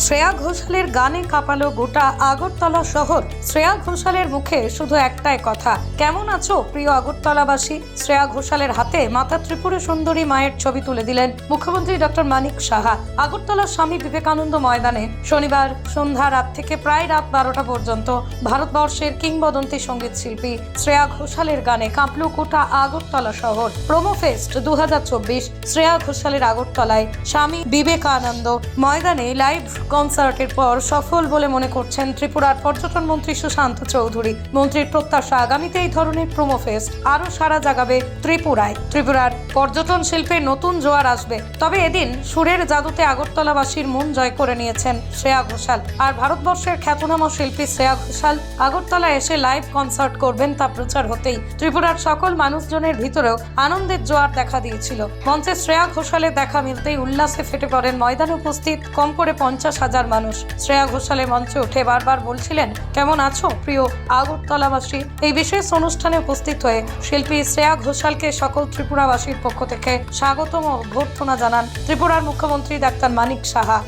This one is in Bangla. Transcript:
শ্রেয়া ঘোষালের গানে কাঁপালো গোটা আগরতলা শহর। শ্রেয়া ঘোষালের মুখে শুধু একটাই কথা, কেমন আছো প্রিয় আগরতলাবাসী। শ্রেয়া ঘোষালের হাতে মাতা ত্রিপুরা সুন্দরী মায়ের ছবি তুলে দিলেন মুখ্যমন্ত্রী ডক্টর মানিক সাহা। আগরতলার স্বামী বিবেকানন্দ ময়দানে শনিবার সন্ধ্যা রাত থেকে প্রায় রাত 12টা পর্যন্ত ভারতবর্ষের কিংবদন্তি সঙ্গীত শিল্পী শ্রেয়া ঘোষালের গানে কাঁপলো গোটা আগরতলা শহর। প্রোমো ফেস্ট 2024 শ্রেয়া ঘোষালের আগরতলায় স্বামী বিবেকানন্দ ময়দানে লাইভ কনসার্টের পর সফল বলে মনে করছেন ত্রিপুরার পর্যটন মন্ত্রী সুশান্ত চৌধুরী। মন্ত্রীর প্রত্যাশা, আগামীতে এই ধরনের প্রোমো ফেস্ট আরো সারা জাগাবে ত্রিপুরায়। ত্রিপুরার পর্যটন শিল্পে নতুন জোয়ার আসবে। তবে এদিন সুরের জাদুতে আগরতলাবাসীর মন জয় করে নিয়েছেন শ্রেয়া ঘোষাল। আর ভারতবর্ষের খ্যাতনামা শিল্পী শ্রেয়া ঘোষাল আগরতলা এসে লাইভ কনসার্ট করবেন তা প্রচার হতেই ত্রিপুরার সকল মানুষজনের ভিতরেও আনন্দের জোয়ার দেখা দিয়েছিল। মঞ্চে শ্রেয়া ঘোষালের দেখা মিলতেই উল্লাসে ফেটে পড়েন ময়দানে উপস্থিত কম করে 50,000 মানুষ। শ্রেয়া ঘোষালের মঞ্চে উঠে বারবার বলছিলেন, কেমন আছো প্রিয় আগরতলাবাসী। এই বিশেষ অনুষ্ঠানে উপস্থিত হয়ে শিল্পী শ্রেয়া ঘোষালকে সকল ত্রিপুরাবাসীর পক্ষ থেকে স্বাগতম ও অভ্যর্থনা জানান ত্রিপুরার মুখ্যমন্ত্রী ডাক্তার মানিক সাহা।